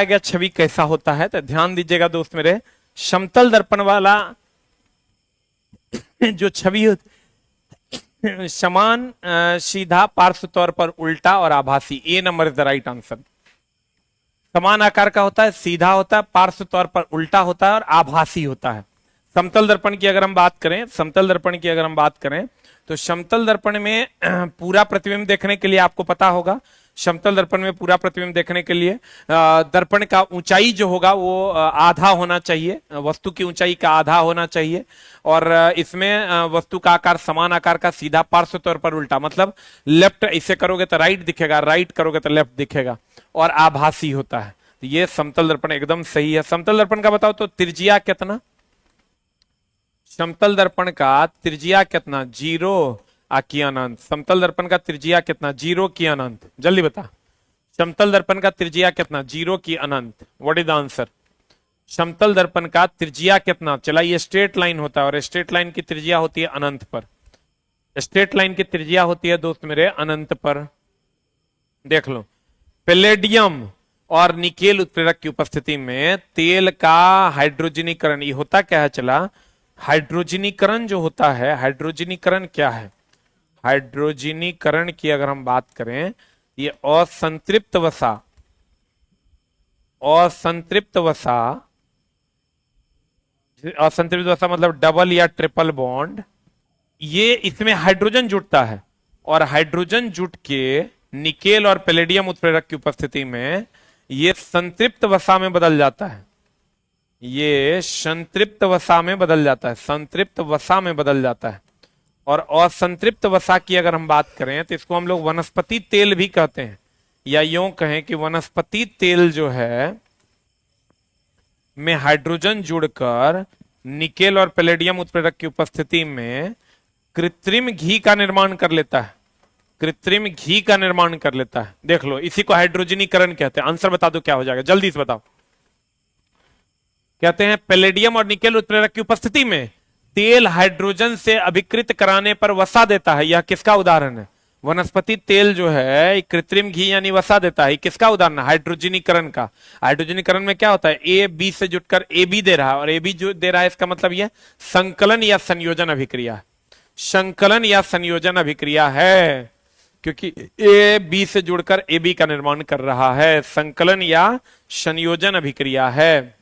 गया छवि कैसा होता है, तो ध्यान दीजिएगा दोस्त मेरे। समतल दर्पण वाला जो छवि समान, सीधा, पार्श्व तौर पर उल्टा और आभासी। A number is the right answer. समान आकार का होता है, सीधा होता है, पार्श्व तौर पर उल्टा होता है और आभासी होता है। समतल दर्पण की अगर हम बात करें, समतल दर्पण की अगर हम बात करें तो समतल दर्पण में पूरा प्रतिबिंब देखने के लिए आपको पता होगा, समतल दर्पण में पूरा प्रतिबिंब देखने के लिए दर्पण का ऊंचाई जो होगा वो आधा होना चाहिए, वस्तु की ऊंचाई का आधा होना चाहिए। और इसमें वस्तु का आकार समान आकार का, सीधा, पार्श्व तौर पर उल्टा, मतलब लेफ्ट इसे करोगे तो राइट दिखेगा, राइट करोगे तो लेफ्ट दिखेगा, और आभासी होता है। तो ये समतल दर्पण एकदम सही है। समतल दर्पण का बताओ तो त्रिज्या कितना? समतल दर्पण का त्रिज्या कितना? 0 की अनंत। समतल दर्पण का त्रिज्या कितना? 0 की अनंत। जल्दी बता, समतल दर्पण का त्रिज्या कितना? 0 की अनंत। What is the answer? समतल दर्पण का त्रिज्या कितना? चला, ये स्ट्रेट लाइन होता है और स्ट्रेट लाइन की त्रिज्या होती है अनंत पर। स्ट्रेट लाइन की त्रिज्या होती है दोस्त मेरे अनंत पर। देख लो, पैलेडियम और निकेल उत्प्रेरक की उपस्थिति में तेल का हाइड्रोजनीकरण, ये होता क्या है? चला, हाइड्रोजनीकरण जो होता है, हाइड्रोजनीकरण क्या है? हाइड्रोजनीकरण की अगर हम बात करें, ये असंतृप्त वसा, असंतृप्त वसा, असंतृप्त वसा मतलब डबल या ट्रिपल बॉन्ड, ये इसमें हाइड्रोजन जुड़ता है और हाइड्रोजन जुट के निकेल और पैलेडियम उत्प्रेरक की उपस्थिति में ये संतृप्त वसा में बदल जाता है। ये संतृप्त वसा में बदल जाता है, संतृप्त वसा में बदल जाता है। और असंतृप्त वसा की अगर हम बात करें तो इसको हम लोग वनस्पति तेल भी कहते हैं, या यूं कहें कि वनस्पति तेल जो है में हाइड्रोजन जुड़कर निकेल और पैलेडियम उत्प्रेरक की उपस्थिति में कृत्रिम घी का निर्माण कर लेता है, कृत्रिम घी का निर्माण कर लेता है। देख लो, इसी को हाइड्रोजनीकरण कहते हैं। आंसर बता दो क्या हो जाएगा, जल्दी से बताओ। कहते हैं पैलेडियम और निकेल उत्प्रेरक की उपस्थिति में तेल हाइड्रोजन से अभिकृत कराने पर वसा देता है। यह किसका उदाहरण है? वनस्पति तेल जो है कृत्रिम घी यानी वसा देता है, किसका उदाहरण है? हाइड्रोजनीकरण का। हाइड्रोजनीकरण में क्या होता है? ए बी से जुटकर ए बी दे रहा है, और ए बी जो दे रहा है इसका मतलब यह संकलन या संयोजन अभिक्रिया है। संकलन या संयोजन अभिक्रिया है, क्योंकि ए बी से जुड़कर ए बी का निर्माण कर रहा है। संकलन या संयोजन अभिक्रिया है,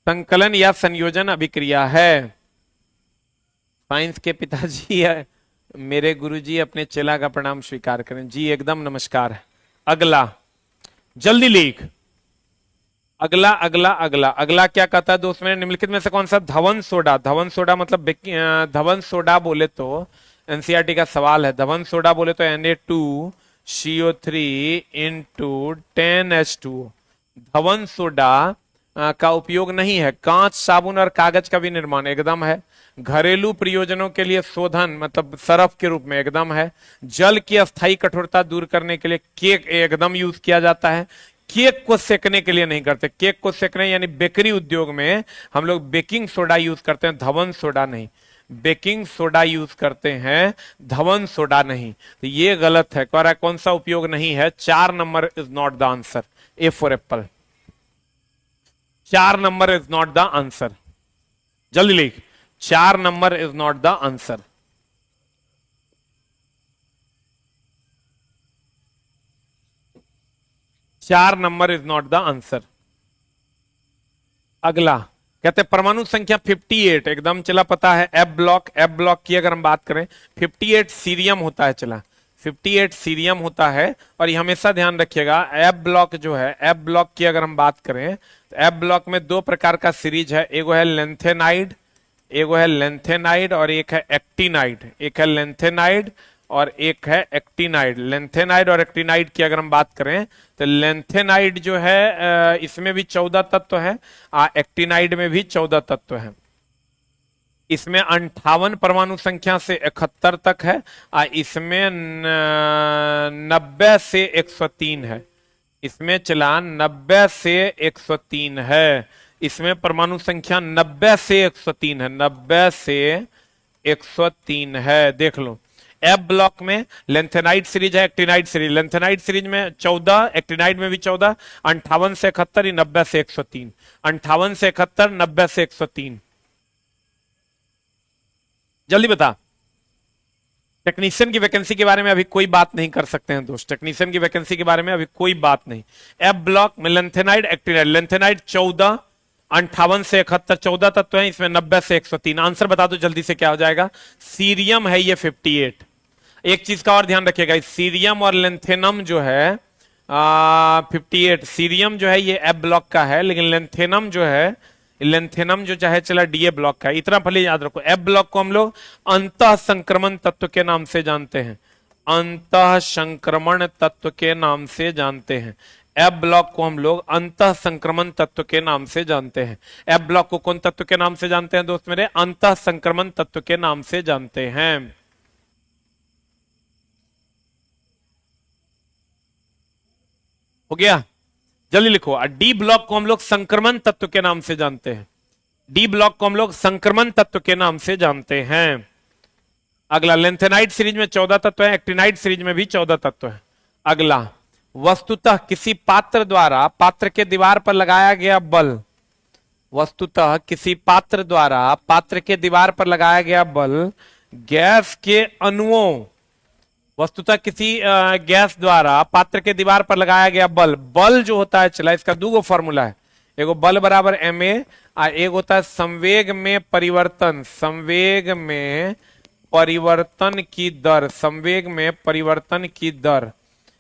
संकलन या संयोजन अभिक्रिया है। साइंस के पिताजी है मेरे गुरुजी, अपने चेला का प्रणाम स्वीकार करें। जी एकदम नमस्कार है। अगला जल्दी लिख, अगला अगला अगला अगला क्या कहता है दोस्त मेरे? निम्नलिखित में से कौन सा धवन सोडा, धवन सोडा मतलब धवन सोडा बोले तो एनसीईआरटी का सवाल है। धवन सोडा बोले तो Na2CO3 into 10H2। Dhawan soda का उपयोग नहीं है। कांच, साबुन और कागज का भी निर्माण एकदम है। घरेलू प्रयोजनों के लिए शोधन मतलब सरफ के रूप में एकदम है। जल की अस्थायी कठोरता दूर करने के लिए केक एकदम यूज किया जाता है। केक को सेकने के लिए नहीं करते, केक को सेकने यानी बेकरी उद्योग में हम लोग बेकिंग सोडा यूज करते हैं, धवन सोडा नहीं। बेकिंग सोडा यूज करते हैं, धवन सोडा नहीं। तो ये गलत है। कह रहा है कौन सा उपयोग नहीं है? 4 number is not the answer. A for apple, 4 number is not the answer. जल्दी लिख, 4 number is not the answer. चार number is not the answer. अगला कहते हैं परमाणु संख्या 58 एकदम चला पता है। एफ ब्लॉक, एफ ब्लॉक की अगर हम बात करें 58 सीरियम होता है। चला 58 सीरियम होता है। और ये हमेशा ध्यान रखिएगा, एफ ब्लॉक जो है, एफ ब्लॉक की अगर हम बात करें तो एफ ब्लॉक में 2 प्रकार का सीरीज है। एगो है लेंथेनाइड, एगो है लेंथेनाइड और एक है एक्टिनाइड। एक है लेंथेनाइड और एक है एक्टिनाइड। लेंथेनाइड और एक्टिनाइड की अगर हम बात करें तो लेंथेनाइड जो है इसमें भी 14 तत्व है, एक्टिनाइड में भी 14 तत्व है। इसमें 58 परमाणु संख्या से 71 तक है, इसमें 90 से 103 है। इसमें चला 90 से 103 है। इसमें परमाणु संख्या 90 से 103 है, 90 से 103 है। देख लो, एफ ब्लॉक में लेंथेनाइड सीरीज है, एक्टिनाइड सीरीज। लेंथेनाइड सीरीज में 14, एक्टिनाइड में भी 14, 58 से 71, 90 से 103, 58 से 71, 90 से 103। जल्दी बता। टेक्नीशियन की वैकेंसी के बारे में अभी कोई बात नहीं कर सकते हैं दोस्त, टेक्नीशियन की वैकेंसी के बारे में अभी कोई बात नहीं। एफ ब्लॉक में लेंथेनाइड, एक्टिनाइड। लेंथेनाइड 14, 58 से 71, 14 तत्व हैं इसमें, 90 से 103। आंसर बता दो जल्दी से, क्या हो जाएगा? सीरियम है ये 58। एक चीज का और ध्यान रखिएगा, सीरियम और लेंथेनम जो है 58। सीरियम जो है ये एफ ब्लॉक का है, लेकिन लेंथेनम जो है, लेंथेनम जो चाहे चला डीए ब्लॉक का है। इतना भले याद रखो, एफ ब्लॉक को हम लोग अंतः संक्रमण तत्व के नाम से जानते हैं, अंतः संक्रमण तत्व के नाम से जानते हैं। एफ ब्लॉक को हम लोग अंतः संक्रमण तत्व के नाम से जानते हैं। एफ ब्लॉक को कौन तत्व के नाम से जानते हैं दोस्त मेरे? अंतः संक्रमण तत्व के नाम से जानते हैं। हो गया? जल्दी लिखो। डी ब्लॉक को हम लोग संक्रमण तत्व के नाम से जानते हैं। डी ब्लॉक को हम लोग संक्रमण तत्व के नाम से जानते हैं। अगला, लेंथेनाइड सीरीज में 14 तत्व है, एक्टिनाइड सीरीज में भी 14 तत्व है। अगला, वस्तुतः किसी पात्र द्वारा पात्र के दीवार पर लगाया गया बल, वस्तुतः किसी पात्र द्वारा पात्र के दीवार पर लगाया गया बल गैस के अणुओं, वस्तुतः किसी गैस द्वारा पात्र के दीवार पर लगाया गया बल, बल जो होता है चला, इसका दो फॉर्मूला है। एगो बल बराबर ma, एक होता है संवेग में परिवर्तन, संवेग में परिवर्तन की दर, संवेग में परिवर्तन की दर।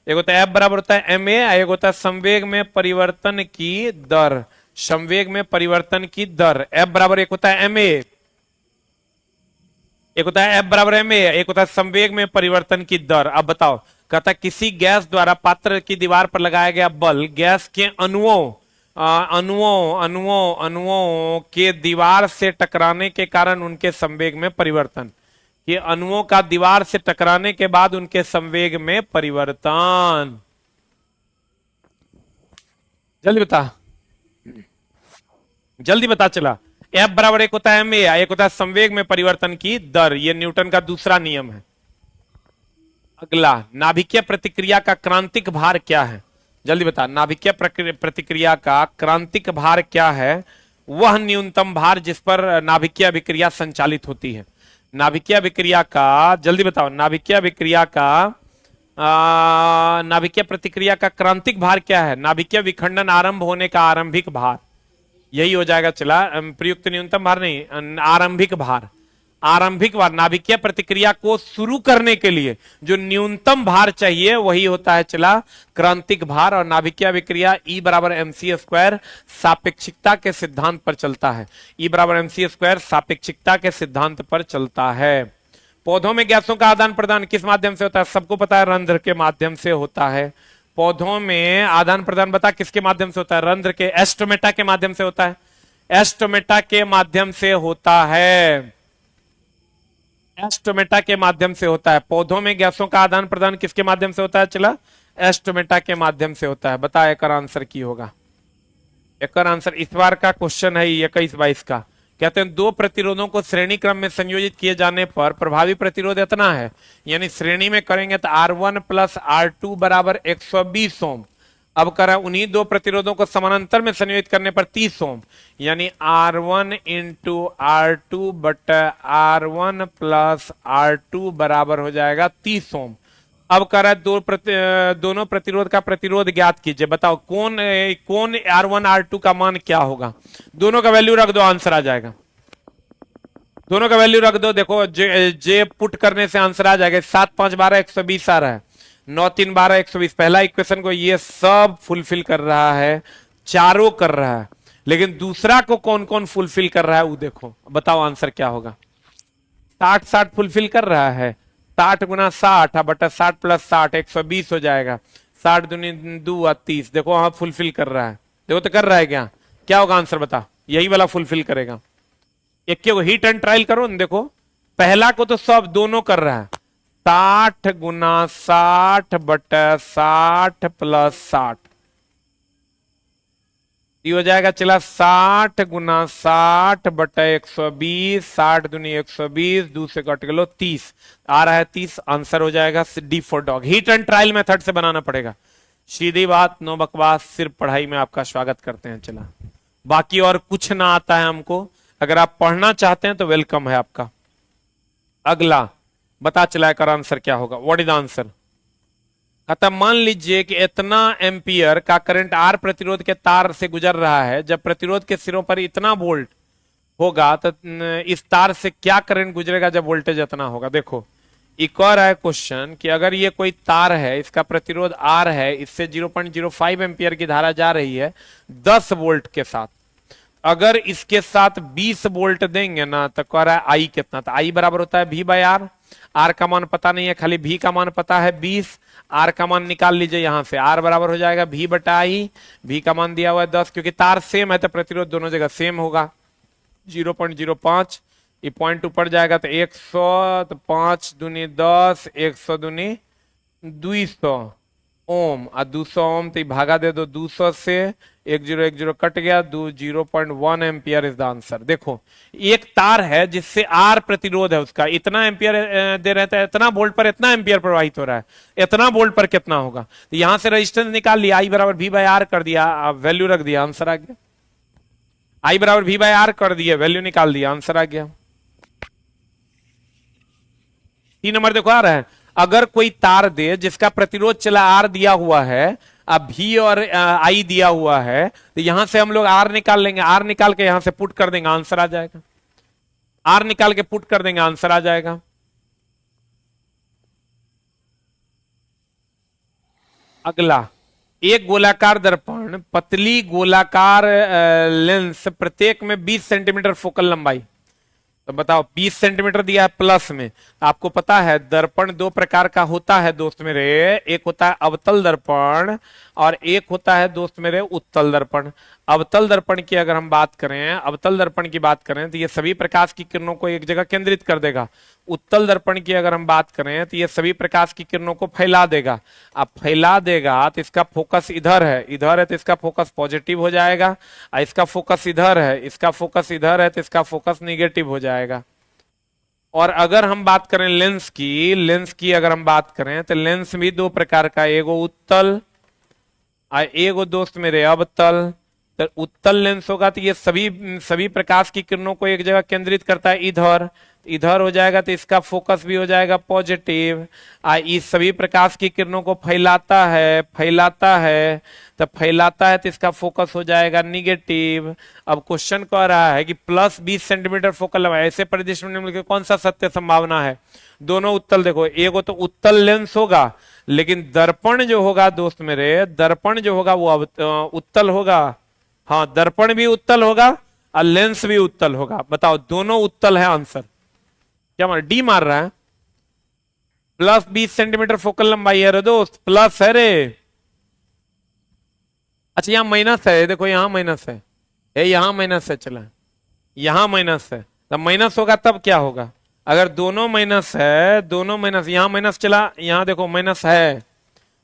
एक होता है F बराबर होता है ma, एक होता है संवेग में परिवर्तन की दर, संवेग में परिवर्तन की दर। F बराबर एक होता है ma, एक होता है F बराबर ma, एक होता है संवेग में परिवर्तन की दर। अब बताओ, कहता है किसी गैस द्वारा पात्र की दीवार पर लगाया गया बल गैस के अणुओं अणुओं के दीवार से टकराने के कारण उनके संवेग में परिवर्तन, कि अणुओं का दीवार से टकराने के बाद उनके संवेग में परिवर्तन। जल्दी बता, जल्दी बता चला। F बराबर एक होता है ma, एक होता है संवेग में परिवर्तन की दर। यह न्यूटन का दूसरा नियम है। अगला, नाभिकीय प्रतिक्रिया का क्रांतिक भार क्या है? जल्दी बता, नाभिकीय प्रतिक्रिया का क्रांतिक भार क्या है? वह न्यूनतम भार जिस पर नाभिकीय अभिक्रिया संचालित होती है। नाभिकीय अभिक्रिया का, जल्दी बताओ, नाभिकीय अभिक्रिया का नाभिकीय प्रतिक्रिया का क्रांतिक भार क्या है? नाभिकीय विखंडन आरंभ होने का आरंभिक भार, यही हो जाएगा चला। प्रयुक्त न्यूनतम भार नहीं, आरंभिक भार। आरंभिक भार, नाभिकीय प्रतिक्रिया को शुरू करने के लिए जो न्यूनतम भार चाहिए वही होता है चला क्रांतिक भार। और नाभिकीय अभिक्रिया E बराबर mc स्क्वायर सापेक्षिकता के सिद्धांत पर चलता है। E बराबर mc स्क्वायर सापेक्षिकता के सिद्धांत पर चलता है। पौधों में गैसों का आदान प्रदान किस माध्यम से होता है? सबको पता है, रंध्र के माध्यम से होता है। पौधों में आदान प्रदान बता किसके माध्यम से होता है? रंध्र के, एस्टोमेटा के माध्यम से होता है। एस्टोमेटा के माध्यम से होता है, एस्टोमेटा के माध्यम से होता है। पौधों में गैसों का आदान प्रदान किसके माध्यम से होता है चला? एस्टोमेटा के माध्यम से होता है। बता एक आंसर की होगा? एक आंसर इस बार का क्वेश्चन है 21-22 का। कहते हैं दो प्रतिरोधों को श्रेणी क्रम में संयोजित किए जाने पर प्रभावी प्रतिरोध इतना है, यानी श्रेणी में करेंगे तो R1 प्लस R2 बराबर 120 ओम। अब करें उन्हीं दो प्रतिरोधों को समानांतर में संयोजित करने पर 30 ओम, यानी R1 इंटू R2 बटा R1 प्लस R2 बराबर हो जाएगा 30 ओम। अब करें दोनों प्रतिरोध का प्रतिरोध ज्ञात कीजिए। बताओ कौन R1 R2 का मान क्या होगा? दोनों का वैल्यू रख दो, आंसर आ जाएगा। दोनों का वैल्यू रख दो, देखो जे पुट करने से आंसर आ जाएगा। 7 5 12 120 आ रहा है, 9 3 12 120। पहला इक्वेशन को ये सब फुलफिल कर रहा है, चारों कर रहा है, लेकिन दूसरा को कौन कौन फुलफिल कर रहा है वो देखो। बताओ आंसर क्या होगा? 60 60 फुलफिल कर रहा है, 60 गुना 60 बटा 60 प्लस 60 120 हो जाएगा। 60 दूनी 2 30। देखो वहां फुलफिल कर रहा है, देखो तो कर रहा है क्या? क्या होगा आंसर बता? यही वाला फुलफिल करेगा। एक को हीट एंड ट्रायल करो न, देखो पहला को तो सब दोनों कर रहा है। 60 गुना 60 बटा 60 प्लस 60, ये हो जाएगा चला 60 गुना 60 बटा 120, 60 दूनी 120, 2 से कट गलो 30, आ रहा है 30, आंसर हो जाएगा D for dog. Heat and trial method से बनाना पड़ेगा, सीधी बात, नो बकवास, सिर्फ पढ़ाई में आपका स्वागत करते हैं। चला, बाकी और कुछ ना आता है हमको, अगर आप पढ़ना चाहते हैं तो वेलकम है आपका। अगला बता चला कर आंसर क्या होगा, व्हाट इज द आंसर। कहता मान लीजिए कि इतना एम्पियर का करंट आर प्रतिरोध के तार से गुजर रहा है, जब प्रतिरोध के सिरों पर इतना वोल्ट होगा तो इस तार से क्या करंट गुजरेगा जब वोल्टेज इतना होगा। देखो एक और है क्वेश्चन कि अगर ये कोई तार है, इसका प्रतिरोध आर है, इससे 0.05 एम्पियर की धारा जा रही है 10 वोल्ट के साथ, अगर इसके साथ 20 वोल्ट देंगे ना तो कह रहा है आई कितना, तो आई बराबर होता है V बाय आर। आर का मान पता नहीं है, खाली V का मान पता है 20, आर का मान निकाल लीजिए यहां से, आर बराबर हो जाएगा V बटा आई, V का मान दिया हुआ है 10, क्योंकि तार सेम है तो प्रतिरोध दोनों जगह सेम होगा 0.05, ये पॉइंट ऊपर जाएगा तो 100, तो 5 दूनी 10, 100 दूनी 200 ओम, और 200 ओम तो भागा दे दो 200 से, 1010 कट गया, 0.1 एम्पियर इज द आंसर। देखो एक तार है जिससे आर प्रतिरोध है, उसका इतना एम्पियर दे रहता है, इतना वोल्ट पर इतना एम्पियर प्रवाहित हो रहा है, इतना वोल्ट पर कितना होगा, तो यहां से रेजिस्टेंस निकाल लिया, आई बराबर V बाय आर कर दिया, वैल्यू रख दिया, आंसर आ गया। आई बराबर V बाय आर कर दिया, वैल्यू निकाल दिया, आंसर आ गया। 3 नंबर देखो आ रहा है, अगर कोई तार दे जिसका प्रतिरोध चला आर दिया हुआ है, अब V और आई दिया हुआ है, तो यहां से हम लोग आर निकाल लेंगे, आर निकाल के यहां से पुट कर देंगे, आंसर आ जाएगा। आर निकाल के पुट कर देंगे, आंसर आ जाएगा। अगला, एक गोलाकार दर्पण, पतली गोलाकार लेंस, प्रत्येक में 20 सेंटीमीटर फोकल लंबाई, तो बताओ 20 सेंटीमीटर दिया है प्लस में। आपको पता है दर्पण दो प्रकार का होता है दोस्त मेरे, एक होता है अवतल दर्पण और एक होता है दोस्त मेरे उत्तल दर्पण। अवतल दर्पण की अगर हम बात करें, अवतल दर्पण की बात करें तो ये सभी प्रकाश की किरणों को एक जगह केंद्रित कर देगा। उत्तल दर्पण की अगर हम बात करें तो ये सभी प्रकाश की किरणों को फैला देगा। अब फैला देगा तो इसका फोकस इधर है, इधर है तो इसका फोकस पॉजिटिव हो जाएगा, और इसका फोकस इधर है, इसका फोकस इधर है तो इसका फोकस निगेटिव हो जाएगा। और अगर हम बात करें लेंस की, लेंस की अगर हम बात करें तो लेंस भी दो प्रकार का, एगो उत्तल और एगो दोस्त मेरे अवतल। तो उत्तल लेंस होगा तो ये सभी प्रकाश की किरणों को एक जगह केंद्रित करता है, इधर इधर हो जाएगा तो इसका फोकस भी हो जाएगा पॉजिटिव, इस सभी प्रकाश की किरणों को फैलाता है, फैलाता है तो फैलाता है तो इसका फोकस हो जाएगा निगेटिव। अब क्वेश्चन कह रहा है कि प्लस 20 सेंटीमीटर फोकल लंबाई, ऐसे परिदृश्य में निम्नलिखित कौन सा सत्य संभावना है। दोनों उत्तल, देखो एगो तो उत्तल लेंस होगा, लेकिन दर्पण जो होगा दोस्त मेरे, दर्पण जो होगा वो उत्तल होगा। हाँ, दर्पण भी उत्तल होगा और लेंस भी उत्तल होगा। बताओ दोनों उत्तल है, आंसर क्या मार, डी मार रहा है। प्लस 20 सेंटीमीटर फोकल लंबाई है रे दोस्त, प्लस है रे। अच्छा यहां माइनस है, देखो यहां माइनस है, यहां माइनस है, चला यहां माइनस है, तब माइनस होगा तब क्या होगा, अगर दोनों माइनस है, दोनों माइनस, यहां माइनस चला, यहां देखो माइनस है,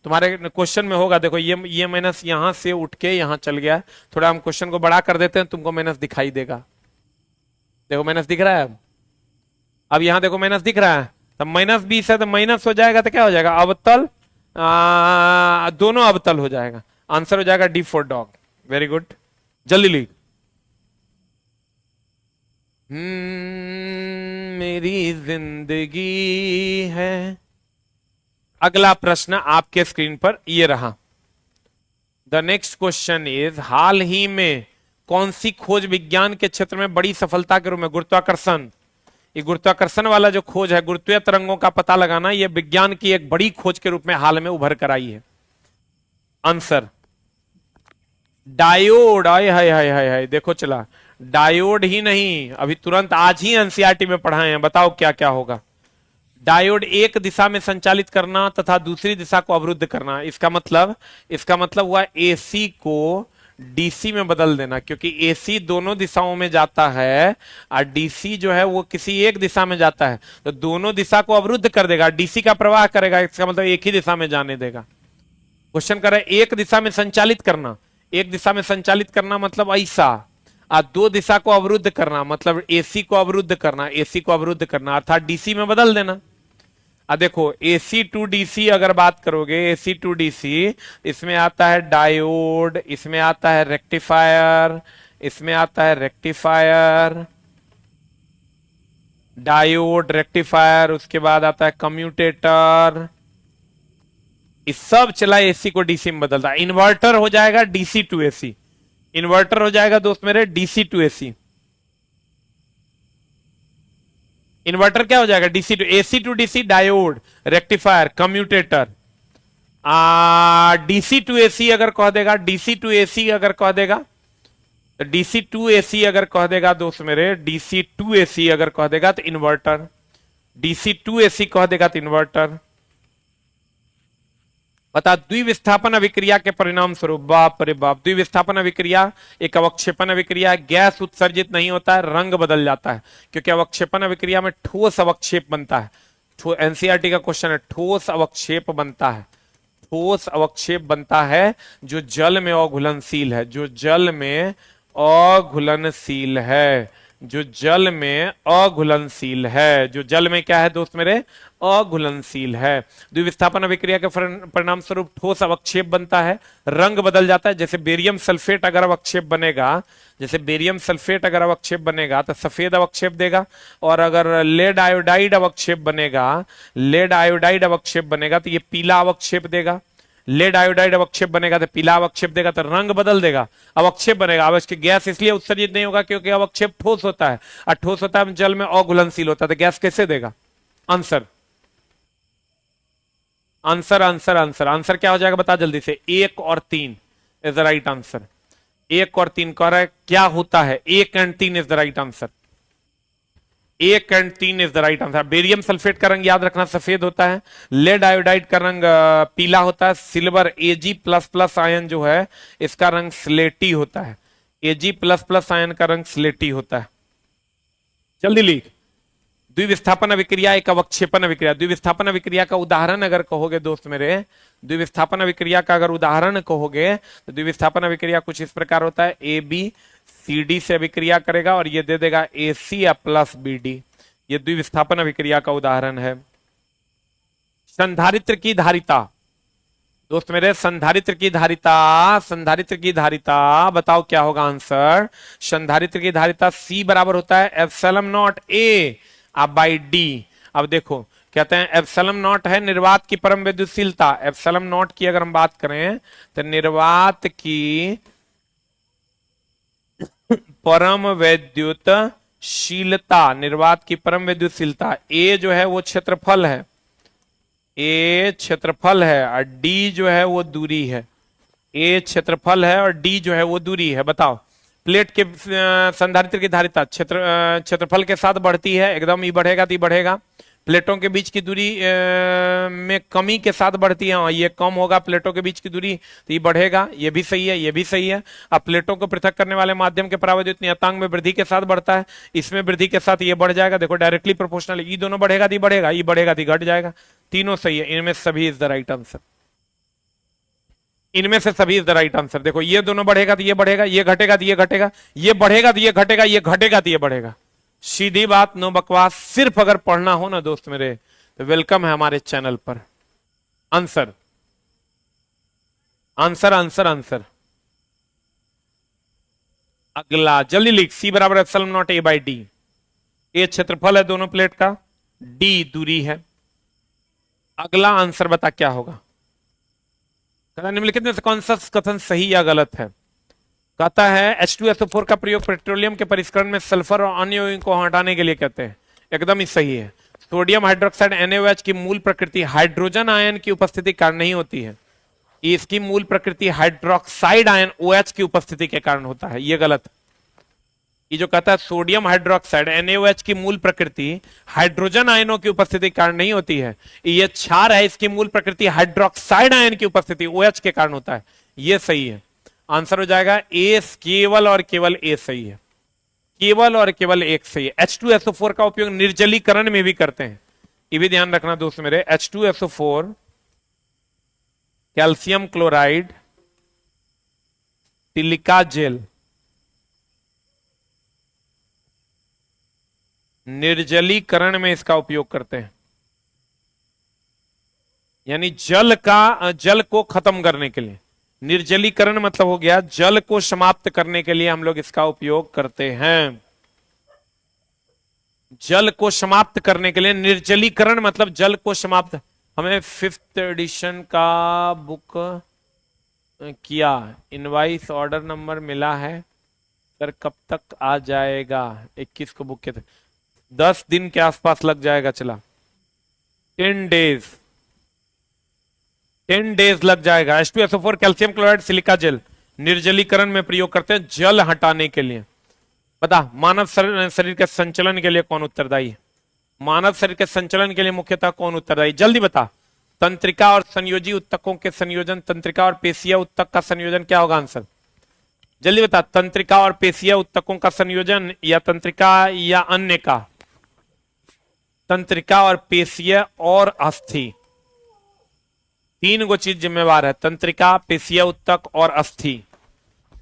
तुम्हारे क्वेश्चन में होगा, देखो ये माइनस यहां से उठ के यहां चल गया। थोड़ा हम क्वेश्चन को बड़ा कर देते हैं, तुमको माइनस दिखाई देगा। देखो माइनस दिख रहा है, अब यहां देखो माइनस दिख रहा है, तब माइनस 20 है तो माइनस हो जाएगा तो क्या हो जाएगा, अवतल, दोनों अवतल हो जाएगा। आंसर हो जाएगा D for dog. Very good, जल्दी लिख। मेरी जिंदगी है। अगला प्रश्न आपके स्क्रीन पर ये रहा। द नेक्स्ट क्वेश्चन इज, हाल ही में कौन सी खोज विज्ञान के क्षेत्र में बड़ी सफलता के रूप में, गुरुत्वाकर्षण, ये गुरुत्वाकर्षण वाला जो खोज है, गुरुत्वीय तरंगों का पता लगाना, ये विज्ञान की एक बड़ी खोज के रूप में हाल में उभर कर आई है। Answer diode. आय हाय हाय हाय हाय, देखो चला, डायोड ही नहीं, अभी तुरंत आज ही एनसीईआरटी में पढ़ाए हैं, बताओ क्या क्या होगा। डायोड एक दिशा में संचालित करना तथा दूसरी दिशा को अवरुद्ध करना, इसका मतलब हुआ एसी को डीसी में बदल देना, क्योंकि एसी दोनों दिशाओं में जाता है और डीसी जो है वो किसी एक दिशा में जाता है, तो दोनों दिशा को अवरुद्ध कर देगा, डीसी का प्रवाह करेगा, इसका मतलब एक ही दिशा में जाने देगा। क्वेश्चन कर रहा है एक दिशा में संचालित करना, एक दिशा में संचालित करना मतलब ऐसा, और दो दिशा को अवरुद्ध करना मतलब एसी को अवरुद्ध करना, एसी को अवरुद्ध करना अर्थात डीसी में बदल देना। अब देखो एसी टू डीसी अगर बात करोगे, एसी टू डीसी, इसमें आता है डायोड, इसमें आता है रेक्टिफायर, इसमें आता है रेक्टिफायर, डायोड, रेक्टिफायर, उसके बाद आता है कम्यूटेटर। इस सब चला एसी को डीसी में बदलता है। इन्वर्टर हो जाएगा डीसी टू एसी, इन्वर्टर हो जाएगा दोस्त मेरे डीसी टू एसी। इन्वर्टर क्या हो जाएगा DC to AC to DC, diode, rectifier, commutator. DC to AC अगर कह देगा, डीसी टू एसी अगर कह देगा, डीसी टू एसी अगर कह देगा दोस्त मेरे, डीसी टू एसी अगर कह देगा तो इन्वर्टर, डीसी टू एसी कह देगा तो इन्वर्टर। बता, द्विविस्थापन अभिक्रिया के परिणाम स्वरूप, बाप रे बाप, द्विविस्थापन अभिक्रिया एक अवक्षेपण अभिक्रिया है, गैस उत्सर्जित नहीं होता है, रंग बदल जाता है, क्योंकि अवक्षेपण अभिक्रिया में ठोस अवक्षेप बनता है। एनसीईआरटी का क्वेश्चन है, ठोस अवक्षेप बनता है, ठोस अवक्षेप बनता है जो जल में अघुलनशील है, जो जल में अघुलनशील है, जो जल में अघुलनशील है, जो जल में क्या है दोस्त मेरे, अघुलनशील है। द्विविस्थापन अभिक्रिया के परिणाम स्वरूप ठोस अवक्षेप बनता है, रंग बदल जाता है। जैसे बेरियम सल्फेट अगर अवक्षेप बनेगा, जैसे बेरियम सल्फेट अगर अवक्षेप बनेगा तो सफेद अवक्षेप देगा, और अगर लेड आयोडाइड अवक्षेप बनेगा, लेड आयोडाइड अवक्षेप बनेगा तो ये पीला अवक्षेप देगा। लेड आयोडाइड अवक्षेप बनेगा तो पीला अवक्षेप देगा, तो रंग बदल देगा, अवक्षेप बनेगा। अब इसके गैस इसलिए उत्सर्जित नहीं होगा क्योंकि अवक्षेप ठोस होता है, और ठोस होता है जल में अघुलनशील होता है, तो गैस कैसे देगा? Answer answer answer answer answer क्या हो जाएगा बता जल्दी से। 1 और 3 इज द राइट आंसर। 1 और 3 कह रहा है क्या होता है, 1 and 3 is the right answer. 1 and 3 is the right answer. Barium sulphate का रंग याद रखना सफेद होता है, लेड आयोडाइड का रंग पीला होता है, सिल्वर एजी प्लस प्लस आयन जो है इसका रंग स्लेटी होता है, एजी प्लस प्लस आयन का रंग स्लेटी होता है। जल्दी लिख। द्विविस्थापन अभिक्रिया एक अवक्षेपण अभिक्रिया। द्विविस्थापन अभिक्रिया का उदाहरण अगर कहोगे दोस्त मेरे, द्विविस्थापन अभिक्रिया का अगर उदाहरण कहोगे तो द्विविस्थापन अभिक्रिया कुछ इस प्रकार होता है, ए बी सी डी से अभिक्रिया करेगा और ये दे देगा ए सी या प्लस बी डी। ये द्विविस्थापन अभिक्रिया का उदाहरण है। संधारित्र की धारिता दोस्त मेरे, संधारित्र की धारिता, संधारित्र की धारिता बताओ क्या होगा आंसर। संधारित्र की धारिता C बराबर होता है एप्सिलॉन नॉट ए अब बाई डी। अब देखो कहते हैं एप्सिलॉन नॉट है निर्वात की परम विद्युतशीलता। एप्सिलॉन नॉट की अगर हम बात करें तो निर्वात की परम विद्युतशीलता, निर्वात की परम विद्युतशीलता, ए जो है वो क्षेत्रफल है, ए क्षेत्रफल है, और डी जो है वो दूरी है। ए क्षेत्रफल है और डी जो है वो दूरी है। बताओ प्लेट के संधारित्र की धारिता क्षेत्रफल के साथ बढ़ती है, एकदम ई बढ़ेगा तो ई बढ़ेगा। प्लेटों के बीच की दूरी में कमी के साथ बढ़ती है, ये कम होगा प्लेटों के बीच की दूरी तो ये बढ़ेगा, ये भी सही है, ये भी सही है। अब प्लेटों को पृथक करने वाले माध्यम के परावैद्युत नियतांक में वृद्धि के साथ बढ़ता है, इसमें वृद्धि के साथ ये बढ़ जाएगा। देखो डायरेक्टली प्रोपोर्शनल, ये दोनों बढ़ेगा तो बढ़ेगा, ये बढ़ेगा तो घट जाएगा। तीनों सही है, इनमें सभी इज द राइट आंसर, इनमें से सभी इज द राइट आंसर। देखो ये दोनों बढ़ेगा तो ये बढ़ेगा, ये घटेगा तो ये घटेगा, ये बढ़ेगा तो ये घटेगा, ये घटेगा तो ये बढ़ेगा। सीधी बात, नो बकवास। सिर्फ अगर पढ़ना हो ना दोस्त मेरे तो वेलकम है हमारे चैनल पर। आंसर आंसर आंसर आंसर अगला जल्दी लिख। सी बराबर epsilon naught A by d. A क्षेत्रफल है दोनों प्लेट का, डी दूरी है। अगला आंसर बता क्या होगा। निम्नलिखित में से कौन सा कथन सही या गलत है। कहता है H2SO4 का प्रयोग पेट्रोलियम के परिष्करण में सल्फर और अन्य यौगिकों को हटाने के लिए कहते हैं, एकदम ही सही है। सोडियम हाइड्रोक्साइड NaOH की मूल प्रकृति हाइड्रोजन आयन की उपस्थिति के कारण नहीं होती है, इसकी मूल प्रकृति हाइड्रोक्साइड आयन OH की उपस्थिति के कारण होता है, ये गलत। ये जो कहता है सोडियम हाइड्रोक्साइड NaOH की मूल प्रकृति हाइड्रोजन आयनों की उपस्थिति के कारण नहीं होती है, ये क्षार है, इसकी मूल प्रकृति हाइड्रोक्साइड आयन की उपस्थिति OH के कारण होता है, ये सही है। आंसर हो जाएगा ए, केवल और केवल ए सही है, केवल और केवल एक सही है। H2SO4 का उपयोग निर्जलीकरण में भी करते हैं, ये भी ध्यान रखना दोस्त मेरे। H2SO4 calcium chloride silica gel निर्जलीकरण में इसका उपयोग करते हैं, यानी जल को खत्म करने के लिए। निर्जलीकरण मतलब हो गया जल को समाप्त करने के लिए हम लोग इसका उपयोग करते हैं। जल को समाप्त करने के लिए निर्जलीकरण मतलब जल को समाप्त। हमें 5th एडिशन का बुक किया, इनवाइस ऑर्डर नंबर मिला है सर, कब तक आ जाएगा? 21 को बुक किया था, 10 दिन के आसपास लग जाएगा। चला 10 डेज, 10 डेज लग जाएगा। H2SO4 calcium chloride silica gel निर्जलीकरण में प्रयोग करते हैं जल हटाने के लिए। बता, मानव शरीर के संचलन के लिए कौन उत्तरदायी है? मानव शरीर के संचलन के लिए मुख्यतः कौन उत्तरदायी? जल्दी बता। तंत्रिका और संयोजी उत्तकों के संयोजन, तंत्रिका और पेशीय उत्तक का संयोजन क्या होगा आंसर? जल्दी बता। तंत्रिका और पेशीय उत्तकों का संयोजन या तंत्रिका या अन्य का? तंत्रिका और पेशीय और अस्थि, 3 गो चीज जिम्मेवार है। तंत्रिका, पेशीय उत्तक और अस्थि।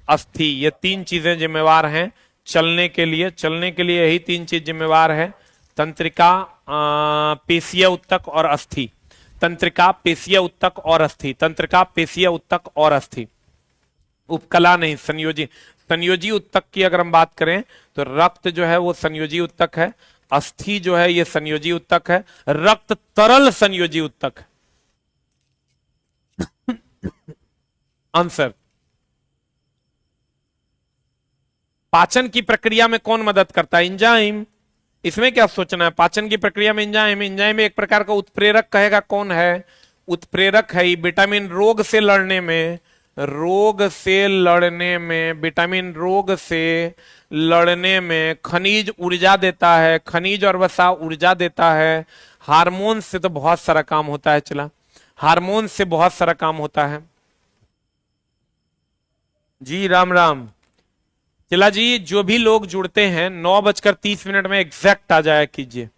अस्थि, ये 3 चीजें जिम्मेवार हैं चलने के लिए। चलने के लिए यही 3 चीज जिम्मेवार है, तंत्रिका, पेशीय उत्तक और अस्थि। तंत्रिका, पेशीय उत्तक और अस्थि। तंत्रिका, पेशीय उत्तक और अस्थि। उपकला नहीं, संयोजी। संयोजी उत्तक की अगर हम बात करें तो रक्त जो है वो संयोजी उत्तक है, अस्थि जो है ये संयोजी उत्तक है, रक्त तरल संयोजी उत्तक है। आंसर। पाचन की प्रक्रिया में कौन मदद करता है? एंजाइम। इसमें क्या सोचना है? पाचन की प्रक्रिया में एंजाइम। एंजाइम एक प्रकार का उत्प्रेरक कहेगा, कौन है? उत्प्रेरक है। विटामिन रोग से लड़ने में, विटामिन रोग से लड़ने में खनिज ऊर्जा देता है, खनिज और वसा ऊर्जा देता है। हार्मोन से तो बहुत सारा काम होता है। चला, हार्मोन से बहुत सारा काम होता है जी। राम राम। चला जी, जो भी लोग जुड़ते हैं 9:30 में एग्जैक्ट आ जाया कीजिए।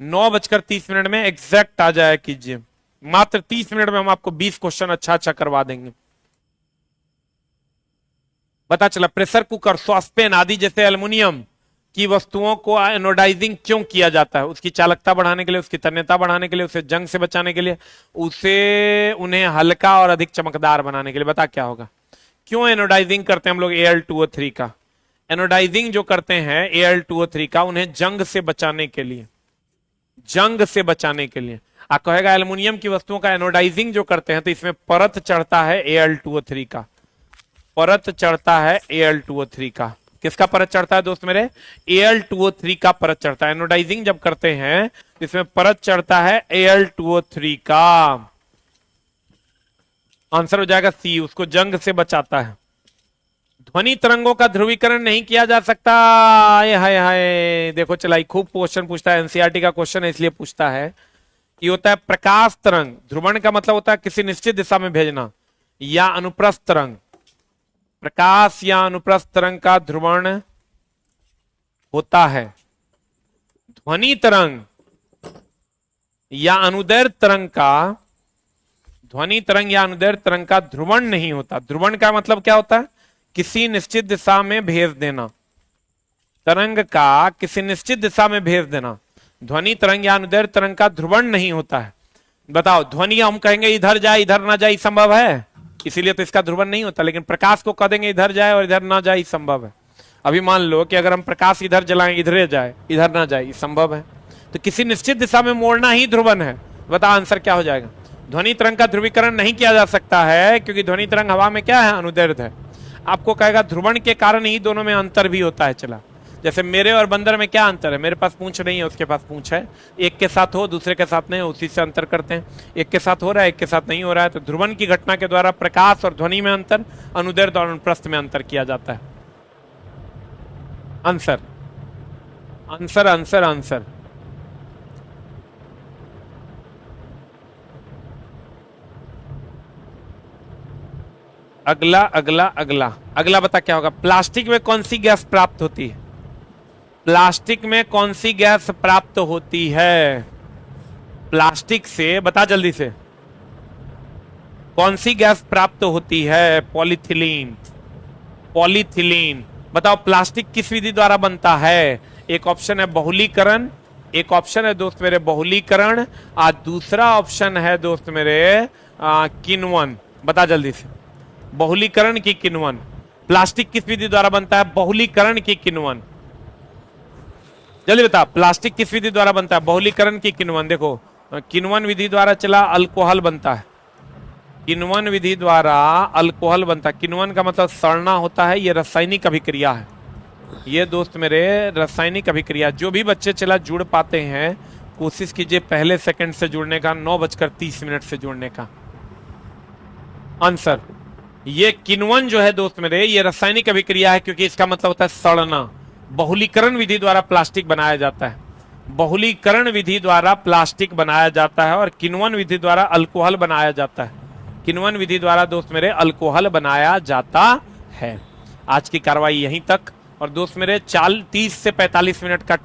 9:30 में एग्जैक्ट आ जाया कीजिए। मात्र 30 मिनट में हम आपको 20 क्वेश्चन अच्छा अच्छा करवा देंगे। पता चला प्रेशर कुकर, सॉसपेन आदि जैसे एल्युमिनियम की वस्तुओं को एनोडाइजिंग क्यों किया जाता है? उसकी चालकता बढ़ाने के लिए, उसकी तन्यता बढ़ाने के लिए, उसे जंग से बचाने के लिए, उन्हें हल्का और अधिक चमकदार बनाने के लिए। बता क्या होगा? क्यों एनोडाइजिंग करते हैं हम लोग Al2O3 का? एनोडाइजिंग जो करते हैं Al2O3 का, उन्हें जंग से बचाने के लिए, जंग से बचाने के लिए। आप कहेगा एल्युमिनियम की वस्तुओं का एनोडाइजिंग जो करते हैं तो इसमें परत चढ़ता है Al2O3 का, परत चढ़ता है Al2O3 का। किसका परत चढ़ता है दोस्त मेरे? Al2O3 का परत चढ़ता है। एनोडाइजिंग जब करते हैं तो इसमें परत चढ़ता है Al2O3 का। आंसर हो जाएगा सी, उसको जंग से बचाता है। ध्वनि तरंगों का ध्रुवीकरण नहीं किया जा सकता। हाय हाय हाय, देखो चलाई खूब क्वेश्चन पूछता है, एनसीईआरटी का क्वेश्चन है इसलिए पूछता है। कि होता है प्रकाश तरंग, ध्रुवण का मतलब होता है किसी निश्चित दिशा में भेजना, या अनुप्रस्थ तरंग। प्रकाश या अनुप्रस्थ तरंग का ध्रुवण होता है। ध्वनि तरंग या अनुदैर्घ्य तरंग का, ध्वनि तरंग या अनुदैर्घ्य तरंग का ध्रुवण नहीं होता। ध्रुवण का मतलब क्या होता है? किसी निश्चित दिशा में भेज देना, तरंग का किसी निश्चित दिशा में भेज देना। ध्वनि तरंग या अनुदैर्घ्य तरंग का ध्रुवण नहीं होता है। बताओ, ध्वनि हम कहेंगे इधर जाए इधर ना जाए, संभव है? इसीलिए तो इसका ध्रुवण नहीं होता। लेकिन प्रकाश को कह देंगे इधर जाए और इधर ना जाए, संभव है। अभी मान लो कि अगर हम प्रकाश इधर जलाएं, इधर जाए इधर ना जाए, संभव है। तो किसी निश्चित दिशा में मोड़ना ही ध्रुवण है। बता आंसर क्या हो जाएगा? ध्वनि तरंग का ध्रुवीकरण नहीं किया जा सकता है क्योंकि ध्वनि तरंग हवा में क्या है? अनुदैर्घ्य है। आपको कहेगा ध्रुवण के कारण ही दोनों में अंतर भी होता है। चला, जैसे मेरे और बंदर में क्या अंतर है? मेरे पास पूंछ नहीं है, उसके पास पूंछ है। एक के साथ हो दूसरे के साथ नहीं हो, उसी से अंतर करते हैं। एक के साथ हो रहा है एक के साथ नहीं हो रहा है। तो ध्रुवण की घटना के द्वारा प्रकाश और ध्वनि में अंतर, अनुदैर्घ्य और अनुप्रस्थ में अंतर किया जाता है। Answer answer answer answer. अगला अगला अगला अगला बता क्या होगा? प्लास्टिक में कौन सी गैस प्राप्त होती है? प्लास्टिक में कौन सी गैस प्राप्त होती है? प्लास्टिक से बता जल्दी से, कौन सी गैस प्राप्त होती है? पॉलीथिलीन। पॉलीथिलीन। बताओ प्लास्टिक किस विधि द्वारा बनता है? एक ऑप्शन है बहुलीकरण, एक ऑप्शन है दोस्त मेरे बहुलीकरण, और दूसरा ऑप्शन है दोस्त मेरे किण्वन। बता जल्दी से, बहुलीकरण की किण्वन। प्लास्टिक किस विधि द्वारा बनता है? बहुलीकरण की किण्वन। जल्दी बता, प्लास्टिक किस विधि द्वारा बनता है? बहुलीकरण की किण्वन। देखो किण्वन विधि द्वारा चला अल्कोहल बनता है, किण्वन विधि द्वारा अल्कोहल बनता है। किण्वन का मतलब सड़ना होता है, ये रासायनिक अभिक्रिया है, ये दोस्त मेरे रासायनिक अभिक्रिया। जो भी बच्चे चला जुड़ पाते हैं कोशिश कीजिए पहले सेकंड से जुड़ने का, 9:30 से जुड़ने का। आंसर ये किण्वन जो है दोस्त मेरे, ये रासायनिक अभिक्रिया है, क्योंकि इसका मतलब होता है सड़ना। बहुलीकरण विधि द्वारा प्लास्टिक बनाया जाता है, बहुलीकरण विधि द्वारा प्लास्टिक बनाया जाता है, और किण्वन विधि द्वारा अल्कोहल बनाया जाता है। किण्वन विधि द्वारा दोस्त मेरे अल्कोहल बनाया जाता है। आज की कार्रवाई यहीं तक। और दोस्त मेरे 30 से 45 मिनट का